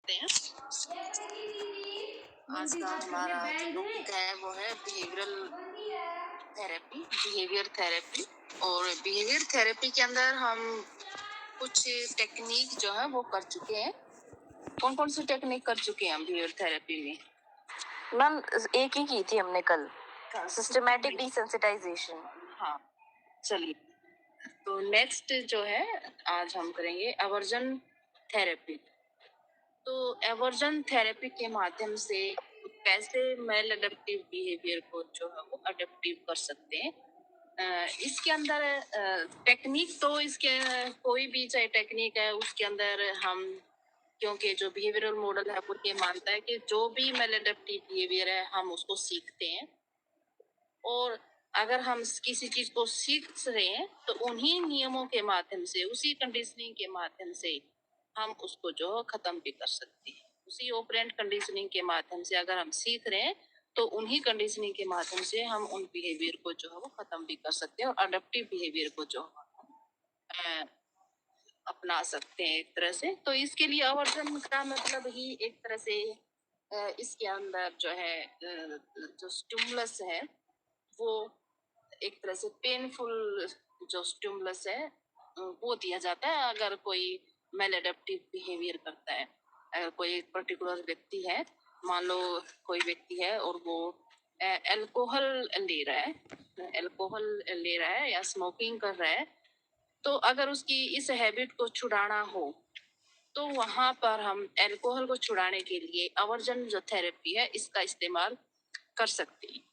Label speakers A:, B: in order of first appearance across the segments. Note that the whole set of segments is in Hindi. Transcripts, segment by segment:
A: करते हैं। आज का हमारा जो टॉपिक है वो है बिहेवियर थेरेपी। और बिहेवियर थेरेपी के अंदर हम कुछ टेक्निक जो है वो कर चुके हैं। कौन कौन सी टेक्निक कर चुके हैं हम बिहेवियर थेरेपी में?
B: मैम एक ही की थी हमने कल, सिस्टमैटिक डिसेंसिटाइजेशन।
A: हाँ, चलिए तो नेक्स्ट जो है आज हम करेंगे एवर्जन थेरेपी। तो एवर्जन थेरेपी के माध्यम से कैसे मेल अडेप्टिव बिहेवियर को जो है वो अडेप्टिव कर सकते हैं। इसके अंदर टेक्निक तो इसके कोई भी चाहे टेक्निक है उसके अंदर हम, क्योंकि जो बिहेवियरल मॉडल है वो ये मानता है कि जो भी मेल अडेप्टिव बिहेवियर है हम उसको सीखते हैं, और अगर हम किसी चीज को सीख रहे हैं तो उन्हीं नियमों के माध्यम से, उसी कंडीशनिंग के माध्यम से हम उसको जो है खत्म भी कर सकते हैं। उसी ऑपरेंट कंडीशनिंग के माध्यम से अगर हम सीख रहे हैं तो उन्हीं कंडीशनिंग के माध्यम से हम उन बिहेवियर को जो है वो खत्म भी कर सकते हैं और अडेप्टिव बिहेवियर को जो है अपना सकते हैं एक तरह से। तो इसके लिए आवर्जन का मतलब ही एक तरह से इसके अंदर जो है जो स्टिमुलस है वो एक तरह से पेनफुल जो स्टिमुलस है वो दिया जाता है अगर कोई मेल अडेप्टिव बिहेवियर करता है। अगर कोई एक पर्टिकुलर व्यक्ति है, मान लो कोई व्यक्ति है और वो अल्कोहल ले रहा है या स्मोकिंग कर रहा है, तो अगर उसकी इस हैबिट को छुड़ाना हो तो वहां पर हम अल्कोहल को छुड़ाने के लिए आवर्जन जो थेरेपी है इसका इस्तेमाल कर सकते हैं।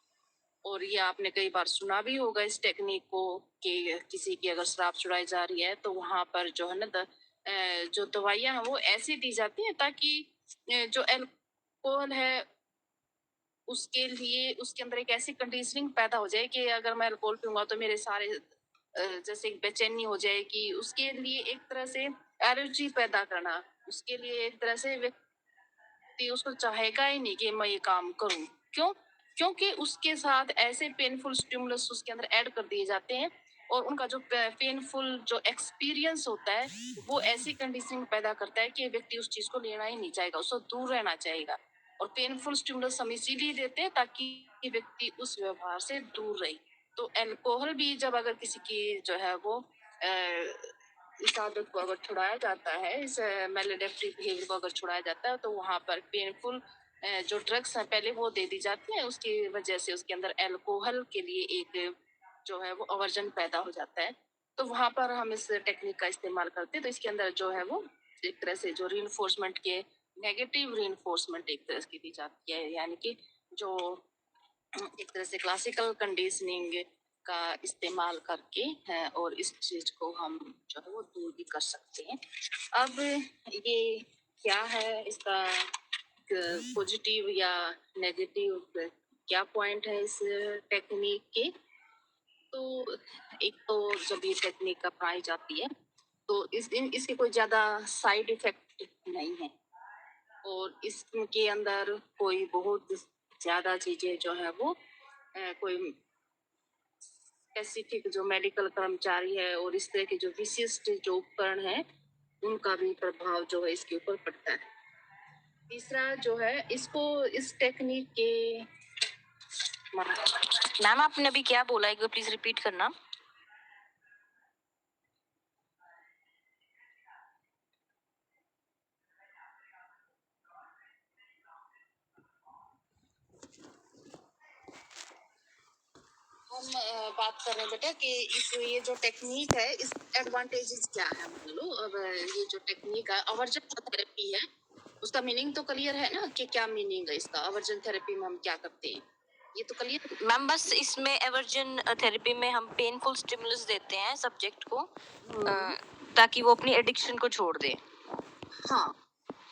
A: और ये आपने कई बार सुना भी होगा इस टेक्निक को कि किसी की अगर शराब छुड़ाई जा रही है तो वहां पर जो है ना जो दवाइयां हैं वो ऐसी दी जाती हैं ताकि जो अल्कोहल है उसके लिए उसके अंदर एक ऐसी कंडीशनिंग पैदा हो जाए कि अगर मैं अल्कोहल पीऊंगा तो मेरे सारे जैसे एक बेचैनी हो जाएगी। उसके लिए एक तरह से एलर्जी पैदा करना, उसके लिए एक तरह से व्यक्ति उसको चाहेगा ही नहीं कि मैं ये काम करूं। क्यों? क्योंकि उसके साथ ऐसे पेनफुल स्टिमुलस उसके अंदर ऐड कर दिए जाते हैं और उनका जो पेनफुल जो एक्सपीरियंस होता है वो ऐसी कंडीशनिंग पैदा करता है कि व्यक्ति उस चीज को लेना ही नहीं चाहेगा, उससे दूर रहना चाहेगा। और पेनफुल स्टिमुलस हम इसीलिए देते हैं ताकि व्यक्ति उस व्यवहार से दूर रहे। तो अल्कोहल भी जब अगर किसी की जो है वो इस आदत को अगर छुड़ाया जाता है, इस मैलेडेप्टिव बिहेवियर को अगर छुड़ाया जाता है तो वहां पर पेनफुल जो ड्रग्स हैं पहले वो दे दी जाती है, उसकी वजह से उसके अंदर अल्कोहल के लिए एक जो है वो अवर्जन पैदा हो जाता है। तो वहां पर हम इस टेक्निक का इस्तेमाल करते हैं। तो इसके अंदर जो है वो एक तरह से जो रीइंफोर्समेंट के नेगेटिव रीइंफोर्समेंट एक तरह की दी जाती है, यानी कि जो एक तरह से क्लासिकल कंडीशनिंग का इस्तेमाल करके है और इस चीज को हम जो है वो दूर भी कर सकते हैं। अब ये क्या है इसका पॉजिटिव या नेगेटिव क्या पॉइंट है इस टेक्निक के? तो एक तो जब ये टेक्निक अपनाई जाती है तो इसके कोई ज्यादा साइड इफेक्ट नहीं है और इसके अंदर कोई बहुत ज्यादा चीजें जो है वो कोई स्पेसिफिक जो मेडिकल कर्मचारी है और इस तरह के जो विशिष्ट जो उपकरण है उनका भी प्रभाव जो है इसके ऊपर पड़ता है। तीसरा जो है इसको इस टेक्निक के
B: मैम आपने अभी क्या बोला, एक बार प्लीज रिपीट करना।
A: हम बात कर रहे हैं बेटा कि इस ये जो टेक्निक है इस एडवांटेजेस क्या है। मान लो अब ये जो टेक्निक है आवर्जन थेरेपी है, उसका मीनिंग तो क्लियर है ना कि क्या मीनिंग है इसका, आवर्जन थेरेपी में हम क्या करते हैं, ये तो क्लियर
B: मैम। बस इसमें एवर्जन थेरेपी में हम पेनफुल स्टिमुलस देते हैं सब्जेक्ट को ताकि वो अपनी एडिक्शन को छोड़ दे।
A: हाँ,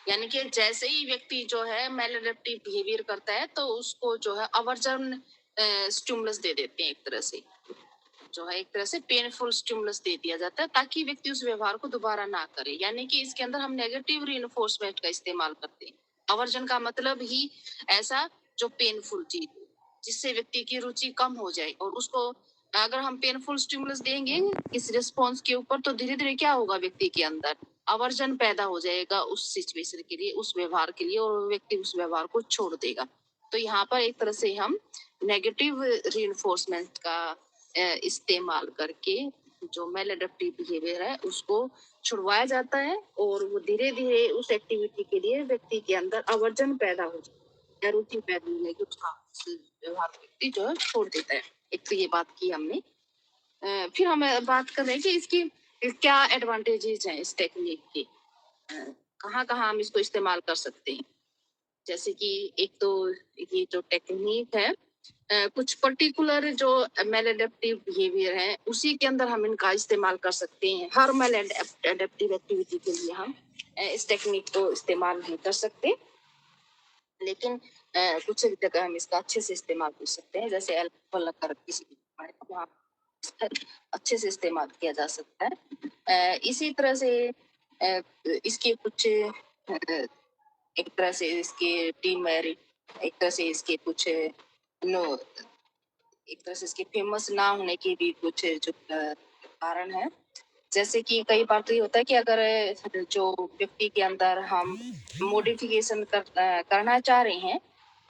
A: यानी कि जैसे ही व्यक्ति जो है मैलएडेप्टिव बिहेवियर करता है तो उसको जो है आवर्जन स्टिमुलस दे देते हैं, एक तरह से जो है एक तरह से पेनफुल स्टिमुलस दे दिया जाता है ताकि व्यक्ति उस व्यवहार को दोबारा ना करे। यानी कि इसके अंदर हम नेगेटिव रीइंफोर्समेंट का इस्तेमाल करते हैं। आवर्जन का मतलब ही ऐसा जो पेनफुल चीज हो जिससे व्यक्ति की रुचि कम हो जाए, और उसको अगर हम पेनफुल स्टिमुलस देंगे इस रिस्पॉन्स के ऊपर तो धीरे धीरे क्या होगा व्यक्ति के अंदर आवर्जन पैदा हो जाएगा उस सिचुएशन के लिए, उस व्यवहार के लिए, और वो व्यक्ति उस व्यवहार को छोड़ देगा। तो यहाँ पर एक तरह से हम नेगेटिव रीइंफोर्समेंट का इस्तेमाल करके जो मेल एडेप्टिव बिहेवियर है उसको छुड़वाया जाता है, और वो धीरे धीरे उस एक्टिविटी के लिए व्यक्ति के अंदर आवर्जन पैदा हो जाता है, रुचि पैदा होने की उसका व्यवहार व्यक्ति जो है छोड़ देता है। एक तो ये बात की हमने। फिर हम बात कर रहे हैं कि इसकी क्या एडवांटेजेस हैं इस टेक्निक के, कहाँ कहाँ हम इसको इस्तेमाल कर सकते हैं। जैसे कि एक तो ये जो टेक्निक है, कुछ पर्टिकुलर जो मेल एडेप्टिव बिहेवियर है उसी के अंदर हम इनका इस्तेमाल कर सकते हैं। हर मेल एडेप्टिव एक्टिविटी के लिए हम इस टेक्निक को इस्तेमाल नहीं कर सकते, लेकिन कुछ जगह हम इसका अच्छे से इस्तेमाल कर सकते हैं। जैसे अल्कोहल अगर किसी वहाँ अच्छे से इस्तेमाल किया जा सकता है। इसी तरह से इसके कुछ एक तरह से इसके डीमेरिट, एक तरह से इसके कुछ नो एक तरह से इसके फेमस ना होने के भी कुछ जो कारण है। जैसे कि कई बार तो ये होता है कि अगर जो व्यक्ति के अंदर हम मॉडिफिकेशन करना चाह रहे हैं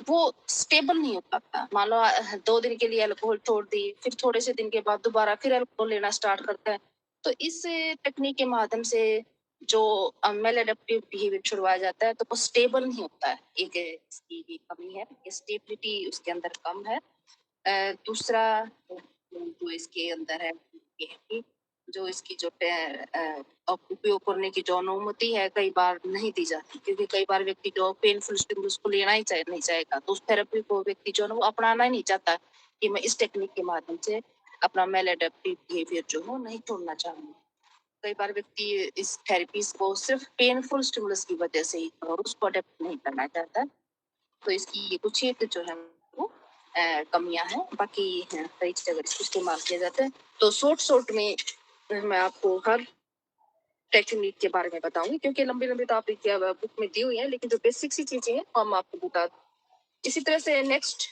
A: वो स्टेबल नहीं हो पाता। मान लो 2 दिन के लिए अल्कोहल छोड़ दी, फिर थोड़े से दिन के बाद दोबारा फिर अल्कोहल लेना स्टार्ट करता है। तो इस टेक्निक के माध्यम से जो मेल एडेप्टिव बिहेवियर छुड़वाया जाता है तो वो स्टेबल नहीं होता है। एक इसकी भी कमी है, स्टेबिलिटी उसके अंदर कम है। दूसरा जो इसके अंदर है ये है कि जो इसकी जो उपयोग करने की जो अनुमति है कई बार नहीं दी जाती, क्योंकि कई बार व्यक्ति जो पेनफुल स्टिमुलस को लेना ही नहीं चाहेगा, तो उस थेरेपी को व्यक्ति जो है ना वो अपनाना ही नहीं चाहता कि मैं इस टेक्निक के माध्यम से अपना मेल एडेप्टिव बिहेवियर जो है नहीं छोड़ना चाहूंगा। कई बार व्यक्ति इस थेरेपीज को सिर्फ पेनफुल स्टिमुलस की वजह से ही और उसको अडेप्ट नहीं करना चाहता। तो इसकी ये कुछ एक जो है वो कमियां हैं। बाकी कई जगह इसको इस्तेमाल किया जाता है। तो शॉर्ट में मैं आपको हर टेक्निक के बारे में बताऊंगी, क्योंकि लंबी लंबी तो आप बुक में दी हुई है, लेकिन जो बेसिक सी चीजें हैं वो हम आपको बता दें। इसी तरह से नेक्स्ट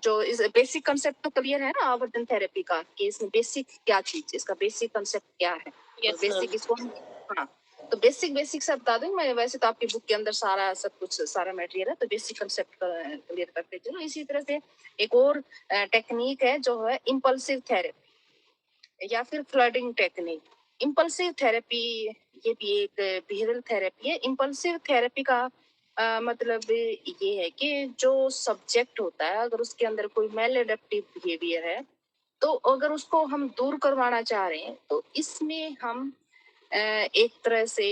A: जो इस बेसिक कंसेप्ट तो क्लियर है ना आवर्तन थेरेपी का, कि इसमें बेसिक क्या चीज, इसका बेसिक कंसेप्ट क्या है।
B: Yes,
A: basic
B: ma'am.
A: इसको हाँ, तो बेसिक से बता दूं मैं। वैसे तो आपकी बुक के अंदर सारा सब कुछ सारा मटेरियल है, तो बेसिक कंसेप्ट क्लियर करते चलो। इसी तरह से एक और टेक्निक है जो है इम्पल्सिव थेरेपी या फिर फ्लडिंग टेक्निक। इम्पल्सिव थेरेपी ये भी एक बिहेवियरल थेरेपी है। इम्पल्सिव थेरेपी का मतलब ये है कि जो सब्जेक्ट होता है अगर उसके अंदर कोई मेल एडेप्टिव बिहेवियर है, तो अगर उसको हम दूर करवाना चाह रहे हैं तो इसमें हम एक तरह से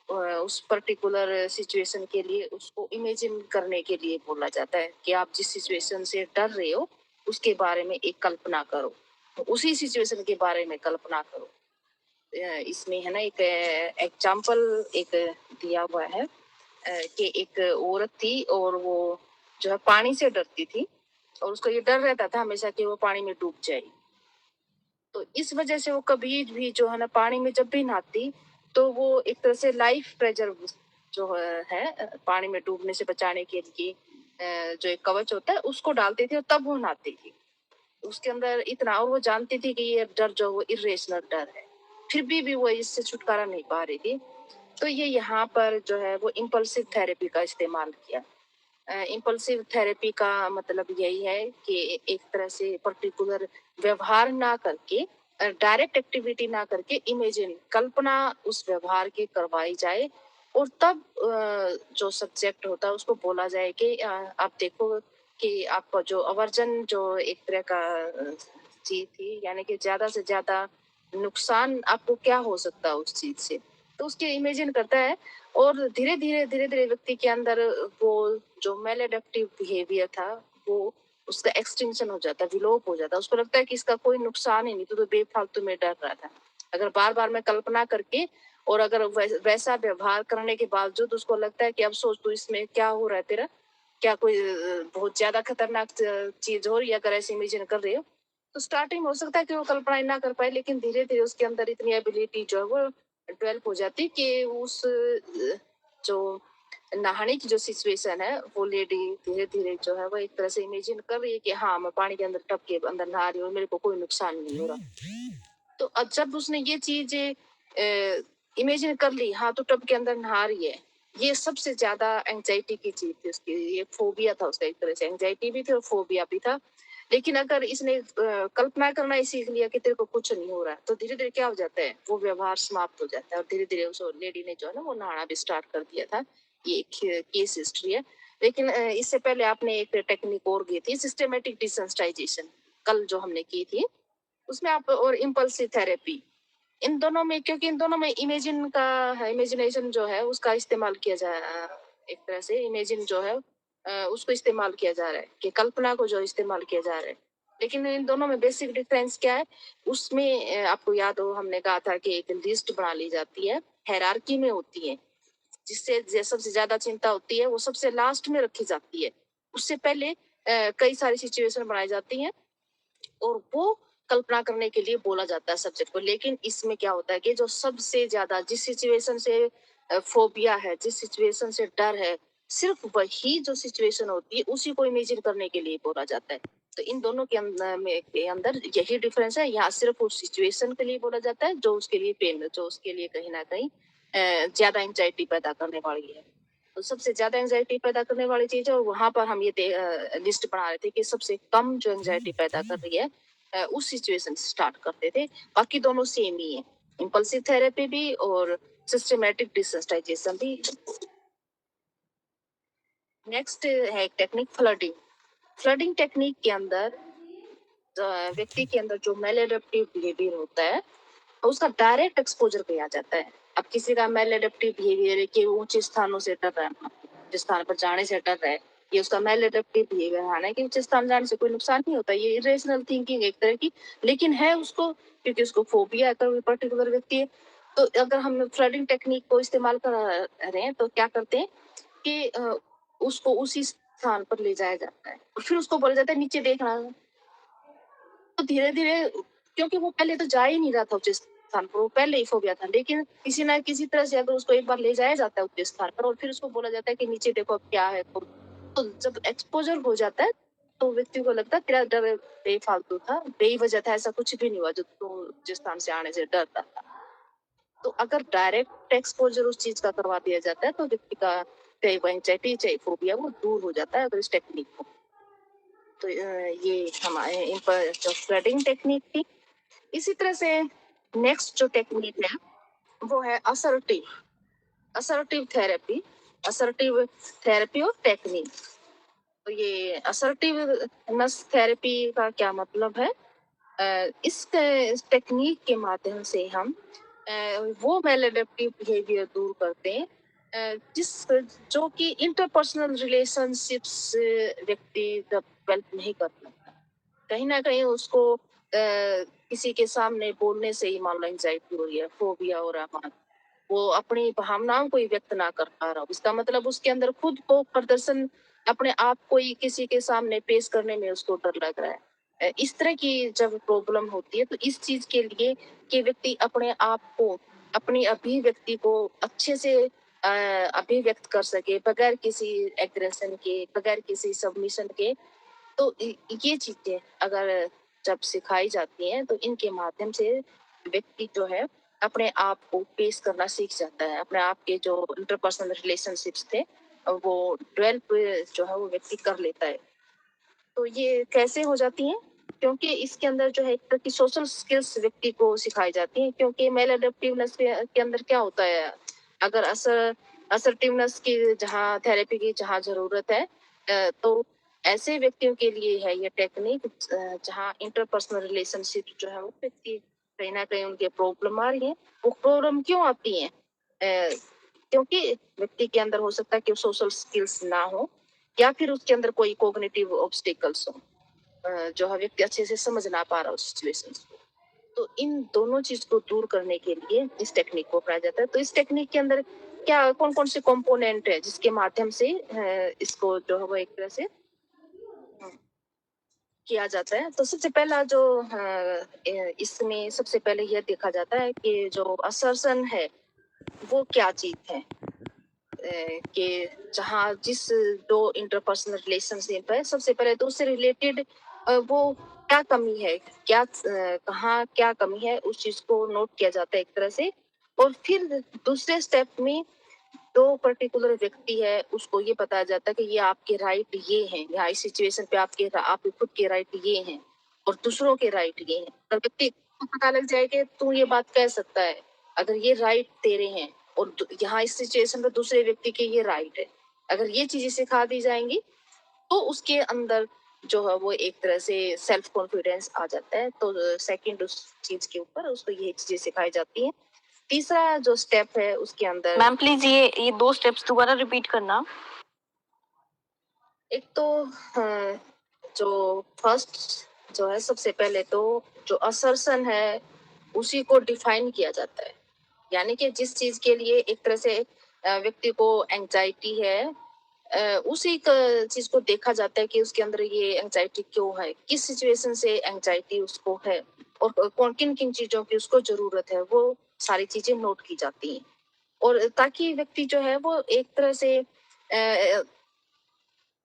A: उस पर्टिकुलर सिचुएशन के लिए उसको इमेजिन करने के लिए बोला जाता है कि आप जिस सिचुएशन से डर रहे हो उसके बारे में एक कल्पना करो, तो उसी सिचुएशन के बारे में कल्पना करो। इसमें है ना एक एग्जाम्पल एक दिया हुआ है कि एक औरत थी और वो जो है पानी से डरती थी, और उसको ये डर रहता था हमेशा कि वो पानी में डूब जाए। तो इस वजह से वो कभी भी जो है ना पानी में जब भी नहाती तो वो एक तरह से लाइफ प्रेजर्व जो है पानी में डूबने से बचाने के लिए जो एक कवच होता है उसको डालती थी और तब वो नहाती थी। उसके अंदर इतना, और वो जानती थी कि ये डर जो वो इरेशनल डर है, फिर भी वो इससे छुटकारा नहीं पा रही थी। तो ये यहाँ पर जो है वो इम्पल्सिव थेरेपी का इस्तेमाल किया। इम्पल्सिव थेरेपी का मतलब यही है कि एक तरह से पर्टिकुलर व्यवहार ना करके, डायरेक्ट एक्टिविटी ना करके इमेजिन कल्पना उस व्यवहार की करवाई जाए, और तब जो सब्जेक्ट होता है उसको बोला जाए कि आप देखो कि आपका जो अवर्जन जो एक तरह का चीज थी, यानी कि ज्यादा से ज्यादा नुकसान आपको क्या हो सकता है उस चीज से, तो उसके इमेजिन करता है। और धीरे धीरे व्यक्ति के अंदर वो जो मेल एडेप्टिव बिहेवियर था वो उसका एक्सटिंक्शन हो जाता है, विलोप हो जाता है। उसको लगता है कि इसका कोई नुकसान ही नहीं, तो बेफालतू में डर रहा था। अगर बार बार मैं कल्पना करके और अगर वैसा व्यवहार करने के बावजूद उसको लगता है कि अब सोच तू इसमें क्या हो रहा है तेरा, क्या कोई बहुत ज्यादा खतरनाक चीज हो रही है, अगर ऐसे इमेजिन कर रहे हो, तो स्टार्टिंग में हो सकता है कि वो कल्पना ही ना कर पाए, लेकिन धीरे धीरे उसके अंदर इतनी एबिलिटी जो है वो डेवलप हो जाती है कि उस जो नहाने की जो सिचुएशन है वो लेडी धीरे धीरे जो है वो एक तरह से इमेजिन कर रही है कि हाँ मैं पानी के अंदर टब के अंदर नहा रही हूँ, मेरे को कोई नुकसान नहीं हो रहा। तो अब जब उसने ये चीज इमेजिन कर ली, हाँ तो टब के अंदर नहा रही है। ये सबसे ज्यादा एंजाइटी की चीज थी उसकी, ये फोबिया था उसका, एक तरह से एंजाइटी भी थी और फोबिया भी था। लेकिन अगर इसने कल्पना करना ही सीख लिया कि तेरे को कुछ नहीं हो रहा है, तो धीरे धीरे क्या हो जाता है, वो व्यवहार समाप्त हो जाता है और धीरे धीरे उस लेडी ने जो है ना वो नहाना भी स्टार्ट कर दिया था। ये एक केस हिस्ट्री है। लेकिन इससे पहले आपने एक टेक्निक और की थी, सिस्टेमेटिक डिसेंसिटाइजेशन, कल जो हमने की थी उसमें आप, और इम्पल्सिव थेरेपी। इन दोनों में, क्योंकि इन दोनों में इमेजिन का, इमेजिनेशन जो है उसका इस्तेमाल किया जा, एक तरह से इमेजिन जो है उसको इस्तेमाल किया जा रहा है, कि कल्पना को जो इस्तेमाल किया जा रहा है। लेकिन इन दोनों में बेसिक डिफरेंस क्या है, उसमें आपको याद हो हमने कहा था कि एक लिस्ट बना ली जाती है, हायरार्की में होती है, जिससे सबसे ज्यादा चिंता होती है वो सबसे लास्ट में रखी जाती है। उससे पहले कई सारी सिचुएशन बनाई जाती हैं और वो कल्पना करने के लिए बोला जाता है सब्जेक्ट को। लेकिन इसमें क्या होता है कि जो सबसे ज्यादा जिस सिचुएशन से फोबिया है, जिस सिचुएशन से डर है, सिर्फ वही जो सिचुएशन होती है उसी को इमेजिन करने के लिए बोला जाता है। तो इन दोनों के अंदर यही डिफरेंस है। यहाँ सिर्फ उस सिचुएशन के लिए बोला जाता है जो उसके लिए पेन, जो उसके लिए कहीं ना कहीं ज्यादा एंजाइटी पैदा करने वाली है। तो सबसे ज्यादा एंजाइटी पैदा करने वाली चीज है, और वहां पर हम ये लिस्ट बना रहे थे कि सबसे कम जो एंजाइटी पैदा कर रही है उस सिचुएशन से स्टार्ट करते थे। बाकी दोनों सेम ही है, इम्पल्सिव थेरेपी भी और सिस्टमैटिक डिसेंसिटाइजेशन भी। नेक्स्ट है एक टेक्निक, फ्लडिंग। फ्लडिंग टेक्निक के अंदर व्यक्ति के अंदर जो मैलएडेप्टिव बिहेवियर होता है उसका डायरेक्ट एक्सपोजर किया जाता है। अब किसी का मैलएडेप्टिव बिहेवियर है कि वो ऊंचे स्थानों से डर रहा है, ऊंचे स्थान पर जाने से डर रहा है, ये उसका मैलएडेप्टिव बिहेवियर है ना, कि ऊंचे स्थान जाने से कोई नुकसान नहीं होता, ये इरेशनल थिंकिंग एक तरह की। लेकिन है उसको, क्योंकि उसको फोबिया है कोई पर्टिकुलर व्यक्ति है। तो अगर हम फ्लडिंग टेक्निक को इस्तेमाल कर रहे हैं तो क्या करते हैं कि उसको उसी स्थान पर ले जाया जाता है और फिर उसको बोला जाता है नीचे देखना। तो धीरे धीरे, क्योंकि वो पहले तो जा ही नहीं रहा था उच्च स्थान पर, वो पहले ही फोबिया था, लेकिन किसी ना किसी तरह से अगर उसको एक बार ले जाया जाता है उच्च स्थान पर और फिर उसको बोला जाता है कि नीचे देखो अब क्या है, तो जब एक्सपोजर हो जाता है तो व्यक्ति को लगता है तेरा डर बेफालतू था, बेवजह था, ऐसा कुछ भी नहीं हुआ जो तू उच्च स्थान से आने से डरता था। तो अगर डायरेक्ट एक्सपोजर उस चीज का करवा दिया जाता है तो व्यक्ति का चाहे वो एंजाइटी चाहे फोबिया वो दूर हो जाता है अगर इस टेक्निक को। तो ये हमारे इन पर जो फ्लडिंग टेक्निक थी। इसी तरह से नेक्स्ट जो टेक्निक है वो है assertive, assertive therapy, assertive therapy और टेक्निक। तो ये असर्टिवनेस थेरेपी का क्या मतलब है, इस टेक्निक के माध्यम से हम वो मैलएडेप्टिव बिहेवियर दूर करते हैं जिस जो कि इंटरपर्सनल रिलेशनशिप्स व्यक्ति डेवलप नहीं कर पाता। कहीं ना कहीं उसको किसी के सामने बोलने से ही मान लो एंजाइटी हो रही है, फोबिया हो रहा है, वो अपनी भावनाओं को ही व्यक्त ना कर पा रहा हो, इसका मतलब उसके अंदर खुद को प्रदर्शन, अपने आप को ही किसी के सामने पेश करने में उसको डर लग रहा है। इस तरह की जब प्रॉब्लम होती है तो इस चीज के लिए कि व्यक्ति अपने आप को, अपनी अभिव्यक्ति को अच्छे से अभिव्यक्त कर सके बगैर किसी एग्रेशन के, बगैर किसी सबमिशन के। तो ये चीजें अगर जब सिखाई जाती हैं तो इनके माध्यम से व्यक्ति जो है अपने आप को पेश करना सीख जाता है, अपने आप के जो इंटरपर्सनल रिलेशनशिप्स थे वो डेवलप जो है वो व्यक्ति कर लेता है। तो ये कैसे हो जाती हैं, क्योंकि इसके अंदर जो है एक तरह की सोशल स्किल्स व्यक्ति को सिखाई जाती हैं। क्योंकि मेल अडेप्टिवनेस के अंदर क्या होता है, अगर असर्टिवनेस की जहाँ थेरेपी की जहाँ जरूरत है तो ऐसे व्यक्तियों के लिए है ये टेक्निक जहाँ इंटरपर्सनल रिलेशनशिप जो है वो व्यक्ति कहीं ना कहीं उनके प्रॉब्लम आ रही है। वो प्रॉब्लम क्यों आती है, क्योंकि व्यक्ति के अंदर हो सकता है कि सोशल स्किल्स ना हो या फिर उसके अंदर कोई कॉग्निटिव ऑब्स्टिकल्स हो, जो है व्यक्ति अच्छे से समझ ना पा रहा हो सिचुएशंस को। तो इन दोनों चीज को दूर करने के लिए इस टेक्निक को अपनाया जाता है। तो इस टेक्निक के अंदर क्या कौन कौन से कंपोनेंट है जिसके माध्यम से इसको जो है वो एक तरह से किया जाता है। तो सबसे पहला जो इसमें सबसे पहले यह देखा जाता है कि जो असर्शन है वो क्या चीज है, कि जहाँ जिस दो इंटरपर्सनल रिलेशनशिप है सबसे पहले तो उससे रिलेटेड वो क्या कमी है, क्या कहाँ क्या कमी है उस चीज को नोट किया जाता है एक तरह से। और फिर दूसरे स्टेप में जो पर्टिकुलर व्यक्ति है उसको ये बताया जाता है कि ये आपके राइट ये हैं, यहाँ इस सिचुएशन पे आपके खुद के राइट ये हैं और दूसरों के राइट ये हैं। अगर व्यक्ति को पता लग जाए कि तू ये बात कह सकता है, अगर ये राइट तेरे हैं और यहाँ इस सिचुएशन पे दूसरे व्यक्ति के ये राइट है, अगर ये चीजें सिखा दी जाएंगी तो उसके अंदर जो है वो एक तरह से सेल्फ कॉन्फिडेंस आ जाता है। तो सेकंड उस चीज के ऊपर उसको ये चीजें सिखाई जाती हैं। तीसरा जो स्टेप है उसके अंदर
B: मैम प्लीज ये 2 स्टेप्स दोबारा रिपीट करना।
A: एक तो जो फर्स्ट जो है सबसे पहले तो जो असर्शन है उसी को डिफाइन किया जाता है, यानी कि जिस चीज के लिए एक तरह से व्यक्ति को एंजाइटी है, उसी चीज को देखा जाता है कि उसके अंदर ये एंजाइटी क्यों है, किस सिचुएशन से एंजाइटी उसको है और कौन किन किन चीजों की उसको जरूरत है, वो सारी चीजें नोट की जाती हैं। और ताकि व्यक्ति जो है वो एक तरह से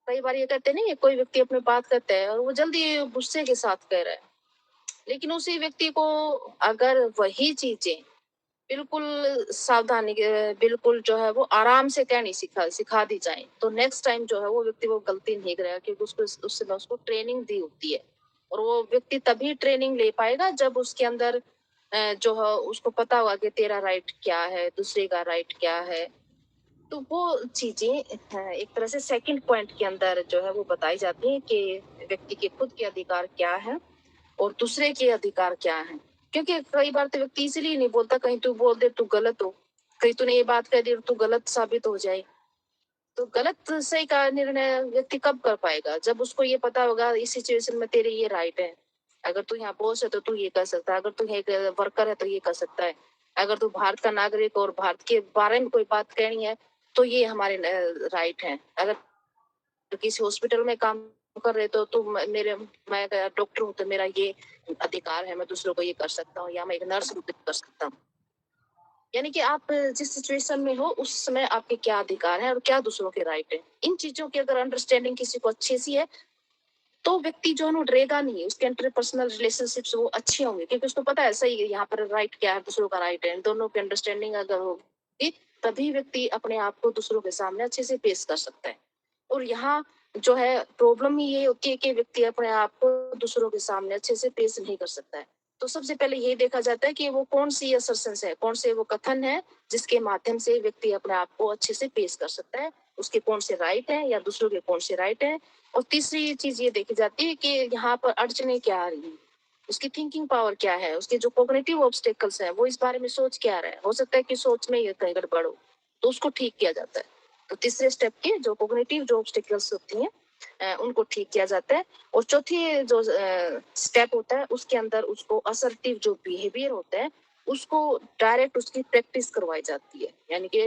A: कई बार ये कहते नहीं है, कोई व्यक्ति अपनी बात करता है और वो जल्दी गुस्से के साथ कह रहा है, लेकिन उसी व्यक्ति को अगर वही चीजें बिल्कुल सावधानी बिल्कुल जो है वो आराम से कहनी सिखा दी जाए तो नेक्स्ट टाइम जो है वो व्यक्ति वो गलती नहीं करेगा, क्योंकि उसको उस समय उसको ट्रेनिंग दी होती है। और वो व्यक्ति तभी ट्रेनिंग ले पाएगा जब उसके अंदर जो है उसको पता होगा कि तेरा राइट क्या है, दूसरे का राइट क्या है। तो वो चीजें एक तरह से सेकंड पॉइंट के अंदर जो है वो बताई जाती है कि व्यक्ति के खुद के अधिकार क्या है और दूसरे के अधिकार क्या है। क्योंकि कई बार तो व्यक्ति इसलिए नहीं बोलता, कहीं तू बोल दे तू गलत हो, कहीं तूने ये बात कह दी और तू गलत साबित हो जाए। तो गलत सही का निर्णय व्यक्ति कब कर पाएगा, जब उसको ये पता होगा इस सिचुएशन में तेरे ये राइट है, अगर तू यहाँ बॉस है तो तू ये कर सकता है, अगर तू एक वर्कर है तो ये कर सकता है, अगर तू भारत का नागरिक और भारत के बारे में कोई बात कहनी है तो ये हमारे राइट है। अगर किसी हॉस्पिटल में काम कर रहे तो मैं डॉक्टर हूँ तो मेरा ये अधिकार है, मैं दूसरों को ये कर सकता हूँ, या मैं एक नर्स हूँ तो कर सकता हूँ। यानी कि आप जिस सिचुएशन में हो उस समय आपके क्या अधिकार है और क्या दूसरों के राइट है, इन चीजों की अगर अंडरस्टैंडिंग किसी को अच्छी सी है तो व्यक्ति जो है वो डरेगा नहीं, उसके इंटरपर्सनल रिलेशनशिप्स वो अच्छे होंगे, क्योंकि उसको पता है सही है यहाँ पर राइट क्या है, दूसरों का राइट है। दोनों की अंडरस्टैंडिंग अगर होगी तभी व्यक्ति अपने आप को दूसरों के सामने अच्छे से पेश कर सकता है। और यहाँ जो है प्रॉब्लम ये होती है कि व्यक्ति अपने आप को दूसरों के सामने अच्छे से पेश नहीं कर सकता है। तो सबसे पहले ये देखा जाता है कि वो कौन सी असर्शंस है, कौन से वो कथन है जिसके माध्यम से व्यक्ति अपने आप को अच्छे से पेश कर सकता है, उसके कौन से राइट है या दूसरों के कौन से राइट है। और तीसरी चीज ये देखी जाती है कि यहाँ पर अड़चने क्या आ रही है, उसकी थिंकिंग पावर क्या है, उसके जो कॉग्निटिव ऑब्स्टेकल्स हैं वो इस बारे में सोच क्या रहा है, हो सकता है कि सोच में ये कहीं गड़बड़ हो, तो उसको ठीक किया जाता है। तो तीसरे स्टेप के जो कॉग्निटिव जो ऑब्स्टेकल्स होती हैं उनको ठीक किया जाता है। और चौथी जो स्टेप होता है उसके अंदर उसको असर्टिव जो बिहेवियर होता है उसको डायरेक्ट उसकी प्रैक्टिस करवाई जाती है, यानी कि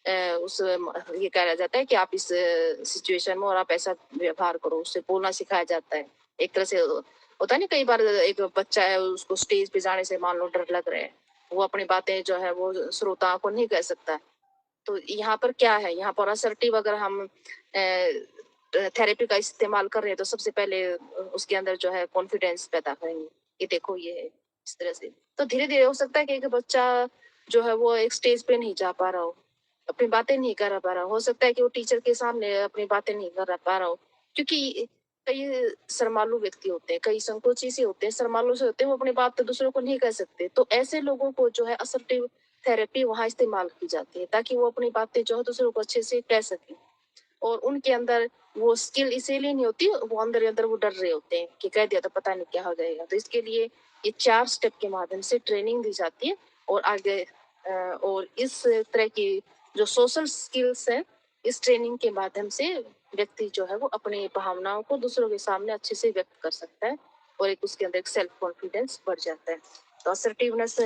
A: ये कहा जाता है कि आप इस सिचुएशन में और आप ऐसा व्यवहार करो, उससे बोलना सिखाया जाता है। एक तरह से होता है ना, कई बार एक बच्चा है उसको स्टेज पे जाने से मान लो डर लग रहा है, वो अपनी बातें जो है वो श्रोताओं को नहीं कह सकता। तो यहाँ पर क्या है, यहाँ पर असर्टिव अगर हम थेरेपी का इस्तेमाल कर रहे हैं तो सबसे पहले उसके अंदर जो है कॉन्फिडेंस पैदा करेंगे कि देखो ये है इस तरह से। तो धीरे धीरे हो सकता है कि एक बच्चा जो है वो एक स्टेज पे नहीं जा पा रहा हो, अपनी बातें नहीं कर पा रहा हो सकता है कि वो टीचर के सामने अपनी बातें नहीं कर पा रहा हो, क्योंकि कई शर्मालू व्यक्ति होते हैं, कई संकोची से होते हैं, शर्मालू से होते हैं, वो अपनी बात तो दूसरों को नहीं कह सकते। तो ऐसे लोगों को जो है असर्टिव थेरेपी वहाँ इस्तेमाल की जाती है ताकि वो अपनी बातें जो है दूसरों को अच्छे से कह सके। और उनके अंदर वो स्किल इसीलिए नहीं होती, वो अंदर ही अंदर वो डर रहे होते हैं कि कह दिया तो पता नहीं क्या हो जाएगा। तो इसके लिए ये 4 स्टेप के माध्यम से ट्रेनिंग दी जाती है और आगे और इस तरह की जो सोशल स्किल्स है इस ट्रेनिंग के माध्यम से व्यक्ति जो है वो अपनी भावनाओं को दूसरों के सामने अच्छे से व्यक्त कर सकता है और एक उसके अंदर एक सेल्फ कॉन्फिडेंस बढ़ जाता है। तो असर्टिवनेस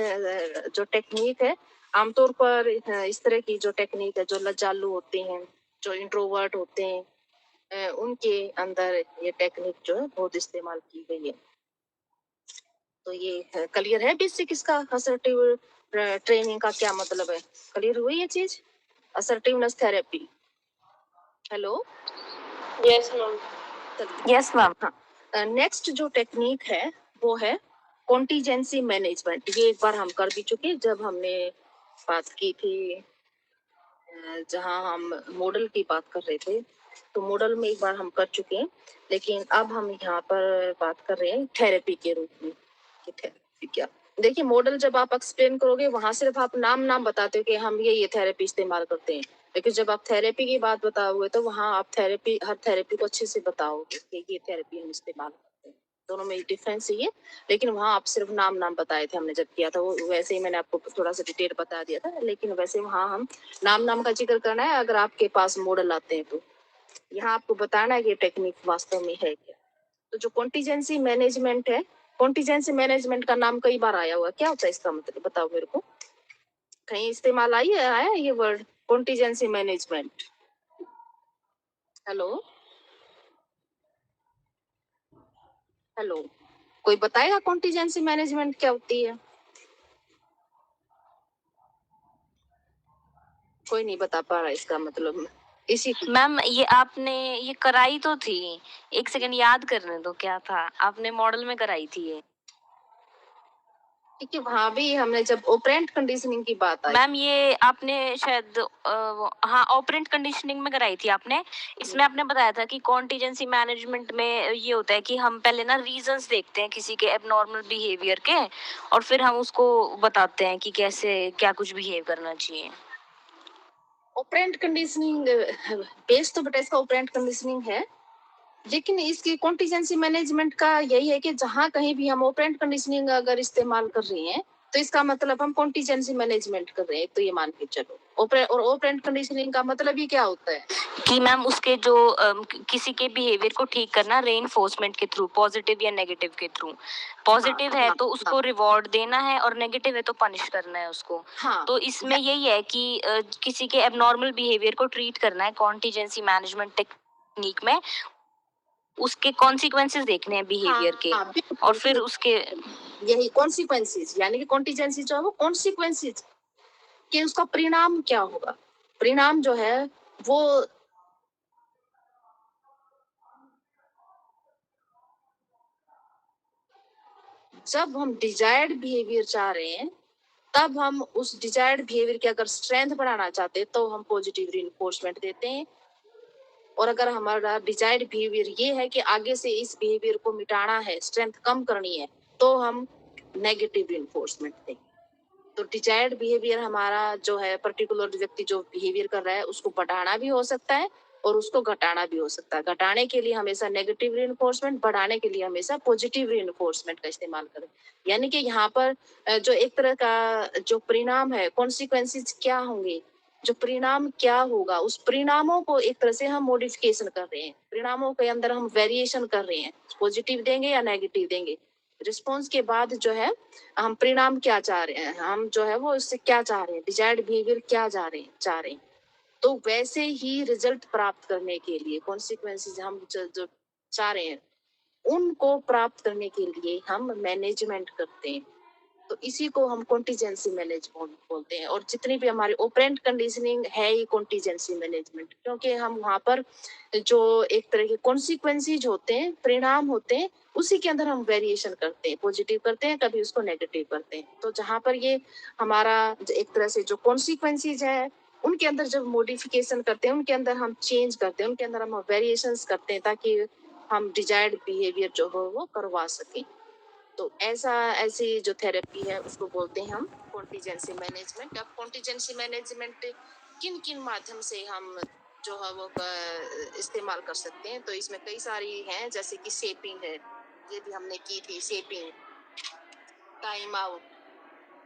A: जो टेक्निक है आमतौर पर इस तरह की जो टेक्निक है जो लज्जालू होते हैं, जो इंट्रोवर्ट होते हैं, उनके अंदर ये टेक्निक जो है बहुत इस्तेमाल की गई है। तो ये क्लियर है बेसिक इसका असर्टिव ट्रेनिंग का क्या मतलब है, क्लियर हुई ये चीज, assertiveness therapy. Hello.
B: Yes ma'am. Yes ma'am.
A: हाँ, नेक्स्ट जो टेक्निक है वो है कॉन्टीजेंसी मैनेजमेंट। ये एक बार हम कर भी चुके जब हमने बात की थी जहाँ हम मॉडल की बात कर रहे थे, तो मॉडल में एक बार हम कर चुके हैं, लेकिन अब हम यहाँ पर बात कर रहे हैं थेरेपी के रूप में कि थेरेपी क्या। देखिए मॉडल जब आप एक्सप्लेन करोगे वहां सिर्फ आप नाम बताते हो कि हम ये थेरेपी इस्तेमाल करते हैं, लेकिन जब आप थेरेपी की बात बताओगे तो वहां आप थेरेपी हर थेरेपी को अच्छे से बताओगे कि ये थेरेपी हम इस्तेमाल करते हैं। दोनों में डिफरेंस ये, लेकिन वहां आप सिर्फ नाम बताए थे हमने जब किया था, वो वैसे ही मैंने आपको थोड़ा सा डिटेल बता दिया था, लेकिन वैसे वहां हम नाम का जिक्र करना है अगर आपके पास मॉडल आते हैं तो। यहाँ आपको बताना है कि टेक्निक वास्तव में है क्या। तो जो कॉन्टीजेंसी मैनेजमेंट है, कॉन्टीजेंसी मैनेजमेंट का नाम कई बार आया हुआ, क्या होता है इसका मतलब बताओ मेरे को, कहीं इस्तेमाल आया ये word contingency management? Hello hello, कोई बताएगा कॉन्टीजेंसी मैनेजमेंट क्या होती है? कोई नहीं बता पा रहा इसका मतलब इसी
B: मैम ये आपने ये कराई तो थी, एक सेकंड याद करने दो क्या था, आपने मॉडल में कराई थी ये।
A: ठीक है, वहां भी हमने जब ऑपरेंट कंडीशनिंग की बात आई।
B: मैम ये आपने शायद हाँ ऑपरेंट कंडीशनिंग में कराई थी आपने। इसमें आपने बताया था कि कॉन्टीजेंसी मैनेजमेंट में ये होता है कि हम पहले ना रीजंस देखते हैं किसी के एबनॉर्मल बिहेवियर के, और फिर हम उसको बताते हैं कि कैसे क्या कुछ बिहेव करना चाहिए।
A: ऑपरेंट कंडीशनिंग बेस तो बेटा इसका ऑपरेंट कंडीशनिंग है, लेकिन इसकी कॉन्टीजेंसी मैनेजमेंट का यही है कि जहां कहीं भी हम ऑपरेंट कंडीशनिंग अगर इस्तेमाल कर रहे हैं तो इसका मतलब हम कॉन्टीजेंसी मैनेजमेंट कर रहे हैं, तो ये मान के चलो। ऑपरेंट कंडीशनिंग का मतलब ये क्या होता है
B: कि मैम उसके जो किसी के बिहेवियर को ठीक करना रेनफोर्समेंट के थ्रू, पॉजिटिव या नेगेटिव के थ्रू। पॉजिटिव है तो उसको रिवॉर्ड देना है और नेगेटिव है तो पनिश करना है उसको।
A: हाँ
B: तो इसमें यही है कि किसी के एबनॉर्मल बिहेवियर को ट्रीट करना है कॉन्टीजेंसी मैनेजमेंट टेक्निक में, उसके कॉन्सिक्वेंसेस देखने हैं बिहेवियर के, और फिर उसके
A: यही कॉन्सिक्वेंसेस, यानी कि कॉन्टीजेंसी जो है वो कॉन्सिक्वेंसेस कि उसका परिणाम क्या होगा। परिणाम जो है वो जब हम डिजायर्ड बिहेवियर चाह रहे हैं, तब हम उस डिजायर्ड बिहेवियर की अगर स्ट्रेंथ बढ़ाना चाहते हैं तो हम पॉजिटिव रिइंफोर्समेंट देते हैं, और अगर हमारा डिजायर्ड बिहेवियर ये है कि आगे से इस बिहेवियर को मिटाना है, स्ट्रेंथ कम करनी है, तो हम नेगेटिव रिइंफोर्समेंट देंगे। तो डिजायर्ड बिहेवियर हमारा जो है, पर्टिकुलर व्यक्ति जो बिहेवियर कर रहा है उसको बढ़ाना भी हो सकता है और उसको घटाना भी हो सकता है। घटाने के लिए हमेशा नेगेटिव रिइंफोर्समेंट, बढ़ाने के लिए हमेशा पॉजिटिव रिइंफोर्समेंट का इस्तेमाल करें। यानी कि यहाँ पर जो एक तरह का जो परिणाम है, कॉन्सिक्वेंसेस क्या होंगे, जो परिणाम क्या होगा, उस परिणामों को एक तरह से हम मॉडिफिकेशन कर रहे हैं, परिणामों के अंदर हम वेरिएशन कर रहे हैं, पॉजिटिव देंगे या नेगेटिव देंगे। रिस्पॉन्स के बाद जो है हम परिणाम क्या चाह रहे हैं, हम जो है वो इससे क्या चाह रहे हैं, डिजायर्ड बिहेवियर क्या चाह रहे हैं। तो वैसे ही रिजल्ट प्राप्त करने के लिए कॉन्सिक्वेंसेस हम जो चाह रहे हैं उनको प्राप्त करने के लिए हम मैनेजमेंट करते हैं। तो इसी को हम कॉन्टीजेंसी मैनेजमेंट बोलते हैं, और जितनी भी हमारी ऑपरेंट कंडीशनिंग है ये कॉन्टीजेंसी मैनेजमेंट, क्योंकि हम वहां पर जो एक तरह के कॉन्सिक्वेंसेज होते हैं, परिणाम होते हैं, उसी के अंदर हम वेरिएशन करते हैं, पॉजिटिव करते हैं कभी उसको नेगेटिव करते हैं। तो जहां पर ये हमारा एक तरह से जो कॉन्सिक्वेंसेज है उनके अंदर जब मॉडिफिकेशन करते हैं, उनके अंदर हम चेंज करते हैं, उनके अंदर हम वेरिएशंस करते हैं ताकि हम डिजायर्ड बिहेवियर जो हो वो करवा सकें। तो ऐसी जो थेरेपी है उसको बोलते हैं हम कॉन्टीजेंसी मैनेजमेंट। अब कॉन्टीजेंसी मैनेजमेंट किन किन माध्यम से हम जो है वो इस्तेमाल कर सकते हैं, तो इसमें कई सारी हैं, जैसे कि शेपिंग है, ये भी हमने की थी, शेपिंग, टाइम आउट,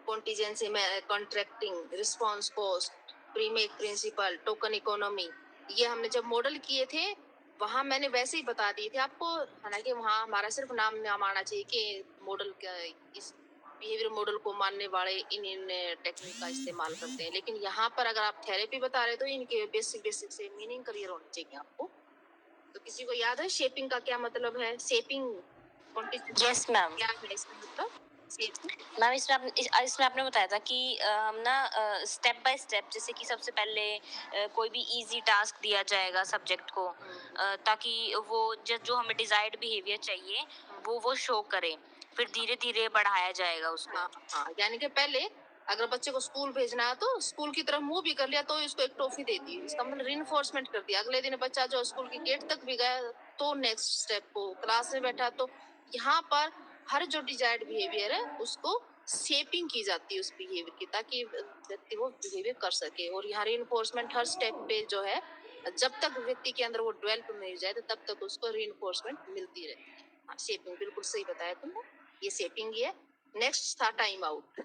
A: कॉन्टीजेंसी में contracting, response cost, Premack principle, token economy, ये हमने जब मॉडल किए थे वहां मैंने वैसे ही बता दिए थे आपको। हालांकि वहां हमारा सिर्फ नाम आना चाहिए कि मॉडल का, इस बिहेवियर मॉडल को मानने वाले इन टेक्निक का इस्तेमाल करते हैं, लेकिन यहाँ पर अगर आप थेरेपी बता रहे तो इनके बेसिक से मीनिंग क्लियर होनी चाहिए आपको। तो किसी को याद है शेपिंग का क्या मतलब है? Shaping
B: yes ma'am.
A: क्या है इसका मतलब?
B: मैम इसमें आपने बताया था कि हम ना स्टेप बाय स्टेप, जैसे कि सबसे पहले कोई भी इजी टास्क दिया जाएगा सब्जेक्ट को, ताकि वो जो हमें डिजायर्ड बिहेवियर चाहिए वो शो करे, फिर धीरे धीरे बढ़ाया जाएगा उसको।
A: हाँ हाँ, यानी कि पहले अगर बच्चे को स्कूल भेजना है तो स्कूल की तरफ मुंह भी कर लिया तो इसको एक टॉफी दे दी, इसका मतलब रिइंफोर्समेंट कर दिया। अगले दिन बच्चा जो स्कूल की गेट तक भी गया तो नेक्स्ट स्टेप को क्लास में बैठा, तो यहाँ पर हर जो डिजायर्ड बिहेवियर है उसको शेपिंग की जाती है उस बिहेवियर की, ताकि व्यक्ति वो बिहेवियर कर सके। और यहाँ रिइंफोर्समेंट हर स्टेप पे जो है, जब तक व्यक्ति के अंदर वो डेवलप नहीं हो जाए तो तब तक उसको रिइंफोर्समेंट मिलती रहती है। हाँ, शेपिंग बिल्कुल सही बताया तुमने, ये शेपिंग ही है। नेक्स्ट था time out.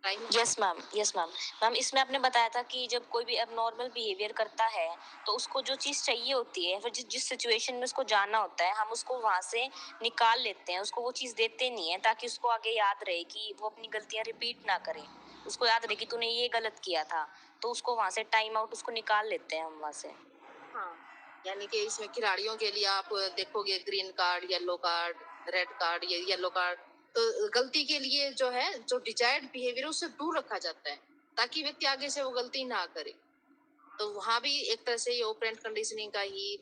A: Time
B: yes ma'am, yes ma'am. Ma'am इसमें आपने बताया था कि जब कोई भी एबनॉर्मल बिहेवियर करता है तो उसको जो चीज़ चाहिए होती है, फिर जिस जिस सिचुएशन में उसको जाना होता है हम उसको वहाँ से निकाल लेते हैं, उसको वो चीज़ देते नहीं है ताकि उसको आगे याद रहे कि वो अपनी गलतियाँ रिपीट ना करे। उसको याद रहे कि तूने ये गलत किया था, तो उसको वहाँ से टाइम आउट उसको निकाल लेते हैं हम वहाँ से।
A: हाँ, यानी कि इसमें खिलाड़ियों के लिए आप देखोगे green card, yellow card, red card, ये येलो कार्ड, तो गलती के लिए जो है, जो डिजायर्ड बिहेवियर उससे दूर रखा जाता है ताकि व्यक्ति आगे से वो गलती ना करे। तो वहाँ भी एक तरह से ये ऑपरेंट कंडीशनिंग का ही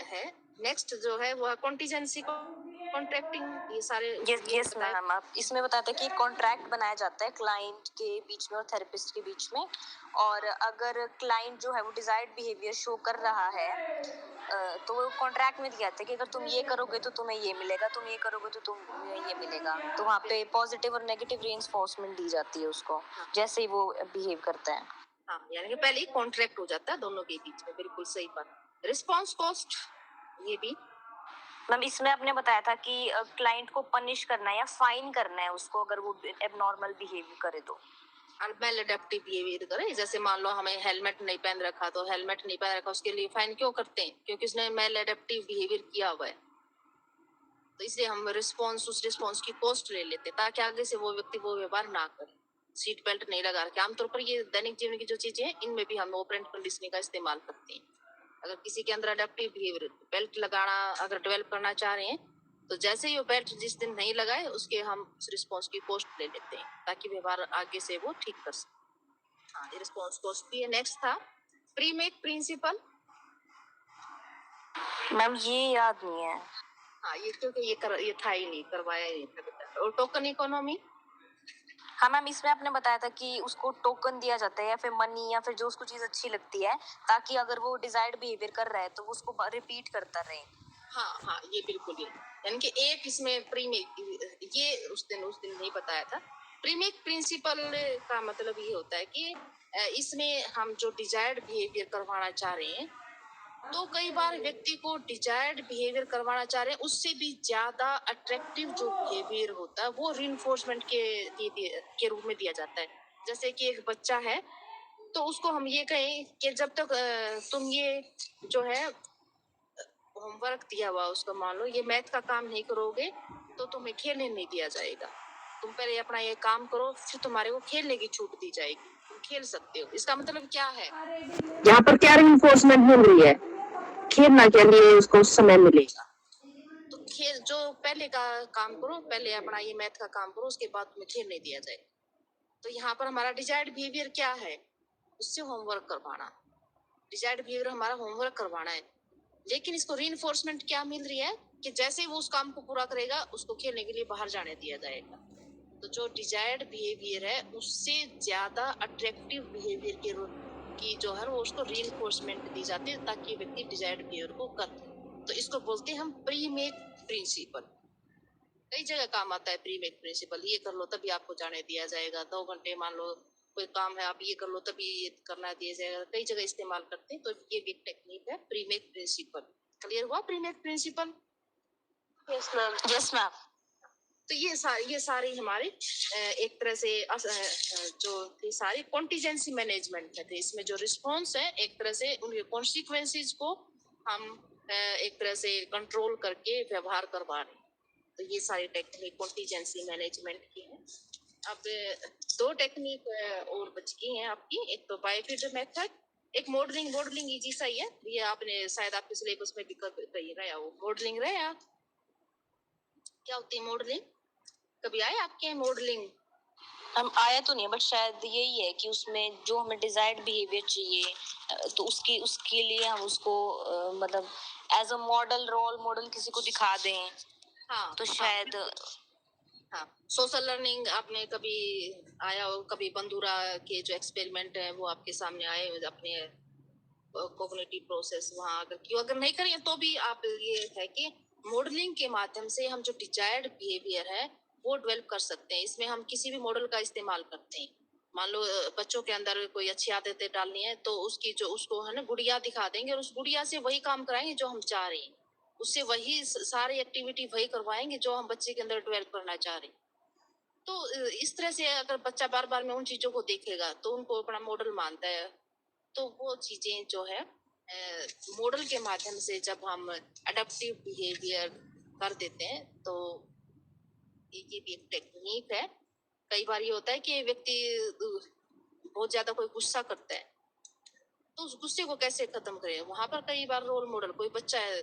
A: है। नेक्स्ट जो है वो कॉन्टीजेंसी कॉन्ट्रैक्टिंग, ये सारे
B: यस मैम। आप इसमें बताते हैं कि कॉन्ट्रैक्ट बनाया जाता है क्लाइंट के बीच में और थेरेपिस्ट के बीच में, और अगर क्लाइंट जो है वो डिजायर्ड बिहेवियर शो कर रहा है तो वो कॉन्ट्रैक्ट में दिया जाता है कि अगर तुम ये करोगे तो तुम्हें ये मिलेगा, तुम ये करोगे तो तुम्हें ये मिलेगा। तो वहाँ पे पॉजिटिव और नेगेटिव रीइंफोर्समेंट दी जाती है उसको, जैसे ही वो बिहेव करता है।
A: हाँ, यानी कि पहले ही कॉन्ट्रैक्ट हो जाता है दोनों के बीच में, बिल्कुल सही बात। रिस्पॉन्स कॉस्ट, ये भी
B: मैम इसमें आपने बताया था कि क्लाइंट को पनिश करना है या फाइन करना है उसको अगर वो एबनॉर्मल बिहेव करे तो।
A: मेल अडेप्टिव बिहेवियर करे, जैसे मान लो हमें हेलमेट नहीं पहन रखा, तो हेलमेट नहीं पहन रखा उसके लिए फाइन क्यों करते हैं? क्योंकि उसने मेल अडेप्टिव बिहेवियर किया हुआ है। तो इसलिए हम उस रिस्पॉन्स की कॉस्ट ले लेते हैं ताकि आगे से वो व्यक्ति वो व्यवहार ना करे। सीट बेल्ट नहीं लगा रखे, आमतौर पर ये दैनिक जीवन की जो चीजें हैं इनमें भी हम ऑपरेंट कंडीशनिंग का इस्तेमाल करते हैं। अगर किसी के अंदर अडेप्टिव बिहेवियर, बेल्ट लगाना अगर डेवलप करना चाह रहे हैं, तो जैसे ही वो बेल्ट जिस दिन नहीं लगाए उसके हम उस रिस्पॉन्स की कॉस्ट ले लेते हैं ताकि व्यवहार आगे से वो ठीक कर सके। हाँ, ये रिस्पॉन्स कॉस्ट भी है। नेक्स्ट था प्रीमेक प्रिंसिपल।
B: मैम ये याद नहीं है।
A: हाँ, ये क्योंकि ये था ही नहीं, करवाया ही नहीं था। और टोकन इकोनॉमी।
B: हाँ मैम इसमें आपने बताया था कि उसको टोकन दिया जाता है या फिर मनी या फिर जो उसको चीज अच्छी लगती है, ताकि अगर वो डिजायर्ड बिहेवियर कर रहा है तो वो उसको रिपीट करता रहे।
A: हाँ हाँ, ये बिल्कुल ही, यानी कि एक इसमें प्रीमेक, ये उस दिन नहीं बताया था। प्रीमेक प्रिंसिपल का मतलब ये होता है कि इसमें हम जो डिजायर्ड बिहेवियर करवाना चाह रहे हैं, तो कई बार व्यक्ति को डिजायर्ड बिहेवियर करवाना चाह रहे हैं उससे भी ज्यादा अट्रैक्टिव जो बिहेवियर होता है वो रिइंफोर्समेंट के रूप में दिया जाता है। जैसे कि एक बच्चा है, तो उसको हम ये कहें कि जब तक तुम ये जो है होमवर्क दिया हुआ उसको, मान लो ये मैथ का काम नहीं करोगे तो तुम्हें खेलने नहीं दिया जाएगा, तुम पहले अपना ये काम करो फिर तुम्हारे को खेलने की छूट दी जाएगी, तुम खेल सकते हो। इसका मतलब क्या है, यहाँ पर क्या रिइंफोर्समेंट मिल रही है? खेलना के लिए उसको समय मिलेगा। तो खेल जो पहले का काम करो, पहले अपना ये मैथ का काम करो, उसके बाद तुम्हें खेल नहीं दिया जाएगा। तो यहाँ पर हमारा डिजायर्ड बिहेवियर क्या है? उससे होमवर्क करवाना। डिजायर्ड बिहेवियर हमारा होमवर्क करवाना है, लेकिन इसको रीइंफोर्समेंट क्या मिल रही है कि जैसे ही वो उस काम को पूरा करेगा उसको खेलने के लिए बाहर जाने दिया जाएगा। तो जो डिजायर्ड बिहेवियर है उससे ज्यादा अट्रैक्टिव बिहेवियर के रूप की जो है वो उसको रीइंफोर्समेंट दी जाती है ताकि व्यक्ति डिजायर्ड बिहेवियर को कर। तो इसको बोलते हैं हम प्रीमेक प्रिंसिपल। कई जगह काम आता है प्रीमेक प्रिंसिपल, ये कर लो तभी आपको जाने दिया जाएगा, 2 घंटे मान लो कोई काम है आप ये कर लो तभी ये करना दिया जाएगा, कई जगह इस्तेमाल करते हैं। तो ये भी टेक्निक है प्रीमेक प्रिंसिपल। क्लियर हुआ Premack principle?
B: Yes ma'am, yes ma'am.
A: तो ये सारी हमारे एक तरह से जो थी सारी कॉन्टीजेंसी मैनेजमेंट थे। इसमें जो रिस्पॉन्स है एक तरह से उनके कॉन्सिक्वेंसेस को हम एक तरह से कंट्रोल करके व्यवहार करवा रहे हैं। तो ये सारी टेक्निक कॉन्टीजेंसी मैनेजमेंट की है। अब 2 टेक्निक और बच गई हैं आपकी, एक तो बायोफिल्टर मेथड, एक मॉडलिंग। मॉडलिंग इजी सा ही है, ये आपने शायद आपके सिलेबस में भी कहीं रहा हो। मॉडलिंग रहा, क्या होती है मॉडलिंग? कभी आए आपके मॉडलिंग?
B: हम आया तो नहीं, बट शायद यही है कि उसमें जो हमें डिजायर्ड बिहेवियर चाहिए तो उसके लिए हम उसको मतलब as a model, role model किसी को दिखा दें।
A: हाँ
B: तो
A: हाँ,
B: शायद
A: हाँ, सोशल लर्निंग आपने कभी आया हो, कभी बंदूरा के जो एक्सपेरिमेंट है वो आपके सामने आए हो, अपने कॉग्निटिव प्रोसेस वहाँ अगर क्यों अगर नहीं करें तो भी आप ये है कि मॉडलिंग के माध्यम से हम जो डिजायर्ड बिहेवियर है वो डेवलप कर सकते हैं। इसमें हम किसी भी मॉडल का इस्तेमाल करते हैं। मान लो बच्चों के अंदर कोई अच्छी आदतें डालनी है तो उसकी जो उसको है ना गुड़िया दिखा देंगे और उस गुड़िया से वही काम कराएंगे जो हम चाह रहे हैं। उससे वही सारी एक्टिविटी वही करवाएंगे जो हम बच्चे के अंदर डेवलप करना चाह रहे हैं। तो इस तरह से अगर बच्चा बार बार में उन चीजों को देखेगा तो उनको अपना मॉडल मानता है। तो वो चीजें जो है मॉडल के माध्यम से जब हम अडेप्टिव बिहेवियर कर देते हैं तो ये भी एक टेक्निक है। कई बार ये होता है कि व्यक्ति बहुत ज्यादा कोई गुस्सा करता है तो उस गुस्से को कैसे खत्म करें। वहां पर कई बार रोल मॉडल कोई बच्चा है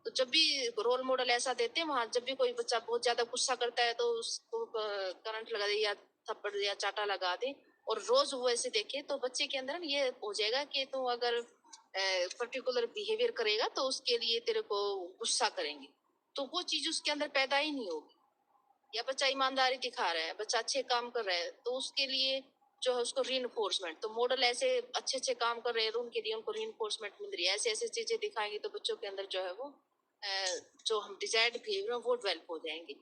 A: तो जब भी रोल मॉडल ऐसा देते हैं वहां जब भी कोई बच्चा बहुत ज्यादा गुस्सा करता है तो उसको करंट लगा दे या थप्पड़ या चाटा लगा दे और रोज वो ऐसे देखे तो बच्चे के अंदर ये हो जाएगा कि तू अगर पर्टिकुलर बिहेवियर करेगा तो उसके लिए तेरे को गुस्सा करेंगे। तो वो चीज उसके अंदर पैदा ही नहीं होगी। या बच्चा ईमानदारी दिखा रहा है, बच्चा अच्छे काम कर रहा है तो उसके लिए जो है उसको रीइंफोर्समेंट तो मॉडल ऐसे अच्छे अच्छे काम कर रहे हैं तो उनके लिए उनको रीइंफोर्समेंट मिल रही है। ऐसे ऐसे चीजें दिखाएंगे तो बच्चों के अंदर जो है वो जो हम डिजायर्ड बिहेवियर वो डेवलप हो जाएंगे।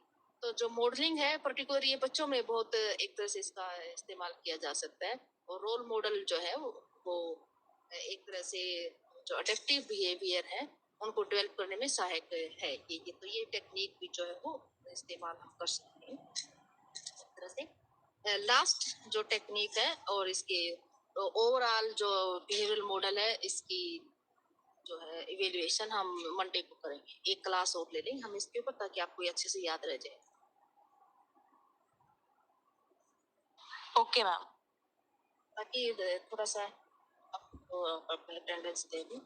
A: तो जो मॉडलिंग है पर्टिकुलर ये बच्चों में बहुत एक तरह से इसका इस्तेमाल किया जा सकता है। और रोल मॉडल जो है वो एक तरह से जो अडेप्टिव बिहेवियर है उनको डेवलप करने में सहायक है। ये तो ये टेक्निक भी जो है वो इस्तेमाल हम कर सकते हैं इस तरह से। लास्ट जो टेक्निक है और इसके ओवरऑल जो बिहेवियरल मॉडल है इसकी जो है इवेल्युएशन हम मंडे को करेंगे। एक क्लास और ले लेंगे हम इसके ऊपर ताकि आपको ये अच्छे से याद रह जाए।
B: Okay ma'am.
A: ताकि थोड़ा सा आपको अपनी अटेंडेंस दे दूं।